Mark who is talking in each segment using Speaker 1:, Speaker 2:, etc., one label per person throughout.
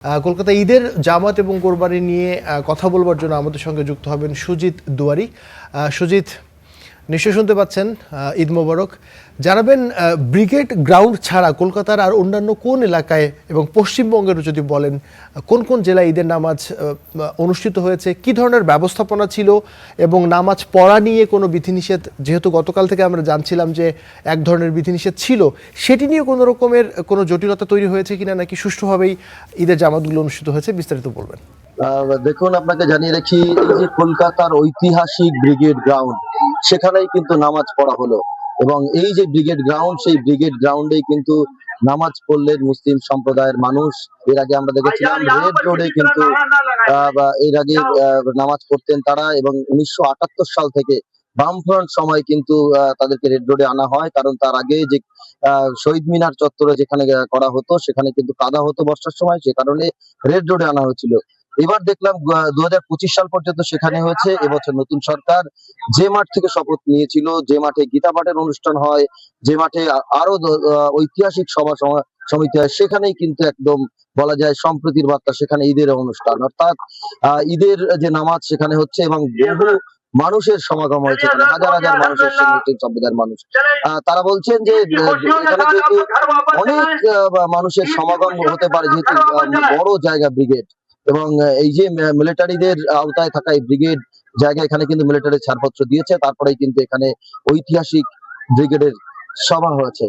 Speaker 1: কলকাতা ঈদের জামাত এবং কোরবানি নিয়ে কথা বলবার জন্য আমাদের সঙ্গে যুক্ত হবেন সুজিত দুয়ারি। সুজিত, নিশ্চয় শুনতে পাচ্ছেন। ঈদ মোবারক। জানাবেন ব্রিগেড গ্রাউন্ড ছাড়া কলকাতার আর অন্যান্য কোন এলাকায় এবং পশ্চিমবঙ্গের যদি বলেন কোন কোন জেলায় ঈদের নামাজ অনুষ্ঠিত হয়েছে, কি ধরনের ব্যবস্থাপনা ছিল এবং নামাজ পড়া নিয়ে কোনো বিধিনিষেধ, যেহেতু গতকাল থেকে আমরা জানছিলাম যে এক ধরনের বিধিনিষেধ ছিল, সেটি নিয়ে কোনো রকমের কোনো জটিলতা তৈরি হয়েছে কিনা, নাকি সুষ্ঠুভাবেই ঈদের জামাতগুলো অনুষ্ঠিত হয়েছে, বিস্তারিত বলবেন।
Speaker 2: দেখুন, আপনাকে জানিয়ে রাখি, এই যে কলকাতার ঐতিহাসিক ব্রিগেড গ্রাউন্ড, সেখানেই কিন্তু নামাজ পড়া হলো। এবং এই যে ব্রিগেড গ্রাউন্ড, সেই ব্রিগেড গ্রাউন্ডে কিন্তু নামাজ পড়লেন মুসলিম সম্প্রদায়ের মানুষ। এর আগে আমরা দেখেছিলাম রেড রোডে কিন্তু এর আগে নামাজ পড়তেন তারা, এবং 1978 সাল থেকে বামফ্রন্ট সময় কিন্তু তাদেরকে রেড রোডে আনা হয়, কারণ তার আগে যে শহীদ মিনার চত্বরে যেখানে করা হতো সেখানে কিন্তু কাদা হতো বর্ষার সময়, সে কারণে রেড রোডে আনা হয়েছিল। এবার দেখলাম 2025 সাল পর্যন্ত সেখানে হয়েছে। এবছর নতুন সরকার যে মাঠ থেকে শপথ নিয়েছিল, যে মাঠে গীতা পাঠের অনুষ্ঠান হয়, যে মাঠে আরো ঐতিহাসিক সমিতি হয়, সেখানেই কিন্তু একদম বলা যায় সম্প্রীতির বার্তা, সেখানে ঈদের অনুষ্ঠান, অর্থাৎ ঈদের যে নামাজ সেখানে হচ্ছে, এবং বহু মানুষের সমাগম হয়েছে, হাজার হাজার মানুষ এসেছেন, মুসলিম সম্প্রদায়ের মানুষ। তারা বলছেন যে এখানে যেহেতু অনেক মানুষের সমাগম হতে পারে, যেহেতু বড় জায়গা ব্রিগেড, এবং এই যে মিলিটারিদের আওতায় থাকা এই ব্রিগেড জায়গা, এখানে কিন্তু মিলিটারি ছাড়পত্র দিয়েছে, তারপরেই কিন্তু এখানে ঐতিহাসিক ব্রিগেডের সভা হয়েছে।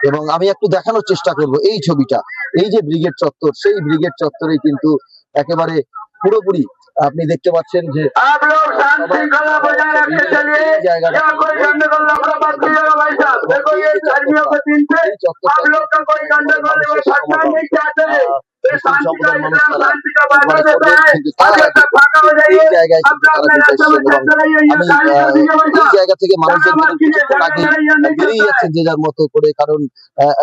Speaker 2: এবং আমি একটু দেখানোর চেষ্টা করব এই ছবিটা। এই যে ব্রিগেড চত্বর, সেই ব্রিগেড চত্বরে কিন্তু একেবারে পুরোপুরি আপনি দেখতে পাচ্ছেন যে জায়গাটা থেকে মানুষজন কিছুক্ষণ আগে বেরিয়ে যাচ্ছেন যে যার মতো করে, কারণ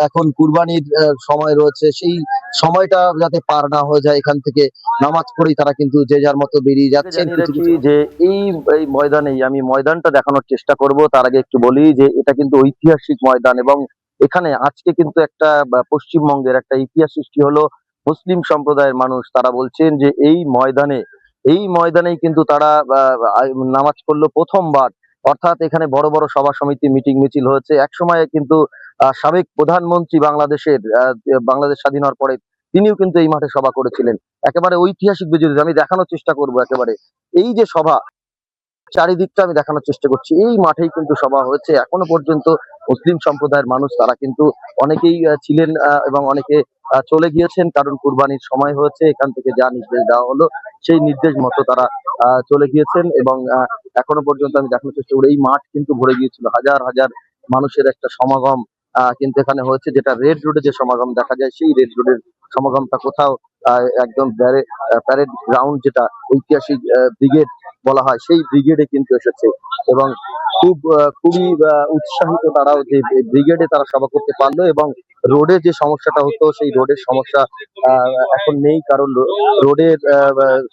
Speaker 2: এখন কুরবানির সময় রয়েছে, সেই সময়টা যাতে পার না হয়ে যায়, এখান থেকে নামাজ পড়েই তারা কিন্তু যে যার মতো বেরিয়ে যাচ্ছেন। যে এই ময়দানেই আমি ময়দানটা দেখানোর চেষ্টা করব, তার আগে একটু বলি যে এটা কিন্তু ঐতিহাসিক ময়দান, এবং এখানে আজকে কিন্তু একটা পশ্চিমবঙ্গের একটা ইতিহাস সৃষ্টি হলো। মুসলিম সম্প্রদায়ের মানুষ তারা বলছেন যে এই ময়দানেই কিন্তু তারা নামাজ পড়লো প্রথমবার, অর্থাৎ এখানে বড় বড় সভা সমিতি মিটিং মিছিল হয়েছে। একসময় কিন্তু সাবেক প্রধানমন্ত্রী বাংলাদেশ স্বাধীন হওয়ার পরে তিনিও কিন্তু এই মাঠে সভা করেছিলেন। একেবারে ঐতিহাসিক বিজয় আমি দেখানোর চেষ্টা করব। একেবারে এই যে সভা, চারিদিকটা আমি দেখানোর চেষ্টা করছি, এই মাঠেই কিন্তু সভা হয়েছে। এখনো পর্যন্ত মুসলিম সম্প্রদায়ের মানুষ তারা কিন্তু অনেকেই ছিলেন, এবং অনেকে চলে গিয়েছেন, কারণ কুরবানির সময় হয়েছে। এখান থেকে যা নির্দেশ দেওয়া হলো সেই নির্দেশ মতো তারা চলে গিয়েছেন, এবং এখনো পর্যন্ত আমি দেখানোর চেষ্টা করি, এই মাঠ কিন্তু ভরে গিয়েছিল, হাজার হাজার মানুষের একটা সমাগম কিন্তু এখানে হয়েছে। যেটা রেড রোডে যে সমাগম দেখা যায়, সেই রেড রোডের সমাগমটা কোথাও একদম প্যারেড গ্রাউন্ড, যেটা ঐতিহাসিক ব্রিগেড বলা হয়, সেই ব্রিগেডে কিন্তু এসেছে, এবং খুবই উৎসাহিত তারাও যে ব্রিগেডে তারা সভা করতে পারলো। এবং রোডে যে সমস্যাটা হতো, সেই রোডের সমস্যা এখন নেই, কারণ রোডের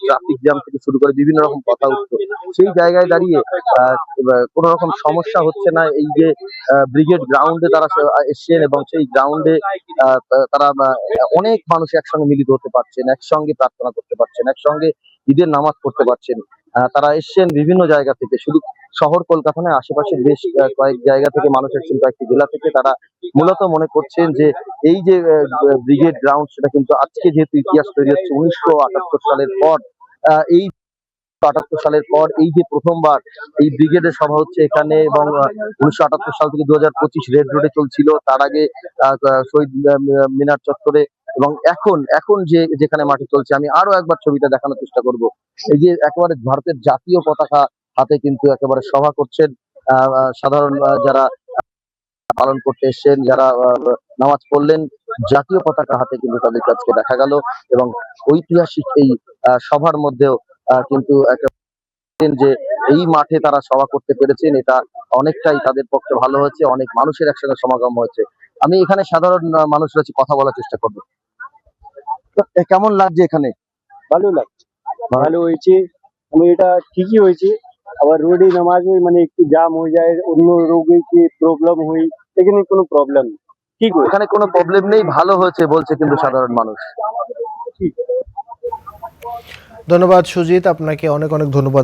Speaker 2: ট্রাফিক জ্যাম থেকে শুরু করে বিভিন্ন রকম কথা উঠতো, সেই জায়গায় দাঁড়িয়ে কোন রকম সমস্যা হচ্ছে না। এই যে ব্রিগেড গ্রাউন্ডে তারা এসছেন, এবং সেই গ্রাউন্ডে তারা অনেক মানুষ একসঙ্গে মিলিত হতে পারছেন, একসঙ্গে প্রার্থনা করতে পারছেন, একসঙ্গে ঈদের নামাজ পড়তে পারছেন। তারা এসছেন বিভিন্ন জায়গা থেকে, শুধু শহর কলকাতা নয়, আশেপাশে বেশ কয়েক জায়গা থেকে মানুষ এসছেন, কয়েকটি জেলা থেকে। তারা মূলত মনে করছেন যে এই যে ব্রিগেড গ্রাউন্ড, সেটা কিন্তু আজকে যেহেতু ইতিহাস তৈরি হচ্ছে 1978 সালের পর, এই 78 সালের পর এই যে প্রথমবার এই ব্রিগেডের সভা হচ্ছে এখানে, এবং 1978 সাল থেকে 2025 রেড রোডে চলছিল, তার আগে শহীদ মিনার চত্বরে, এবং এখন যেখানে মাঠে চলছে। আমি আরো একবার ছবিটা দেখানোর চেষ্টা করব। এই যে একেবারে ভারতের জাতীয় পতাকা হাতে কিন্তু একেবারে সভা করছেন সাধারণ যারা পালন করতে এসছেন, যারা নামাজ পড়লেন, জাতীয় পতাকা হাতে কিন্তু তাদের কাছে দেখা গেল। এবং ঐতিহাসিক এই সভার মধ্যেও কিন্তু যে এই মাঠে তারা সভা করতে পেরেছেন, এটা অনেকটাই তাদের পক্ষে ভালো হয়েছে, অনেক মানুষের একসাথে সমাগম হয়েছে। আমি এখানে সাধারণ মানুষ রয়েছে, কথা বলার চেষ্টা করবো। কেমন লাগছে এখানে?
Speaker 3: ভালো লাগছে, ভালো হয়েছে, মানে এটা ঠিকই হয়েছে। আবার রোডে নামাজ মানে একটু জাম হয়ে যায়, অন্য রোগে কি প্রবলেম হয়, এখানে কোনো প্রবলেম নেই, ঠিক হয়েছে।
Speaker 2: এখানে কোনো প্রবলেম নেই, ভালো হয়েছে বলছে কিন্তু সাধারণ মানুষ।
Speaker 1: ধন্যবাদ সুজিত, আপনাকে অনেক অনেক ধন্যবাদ।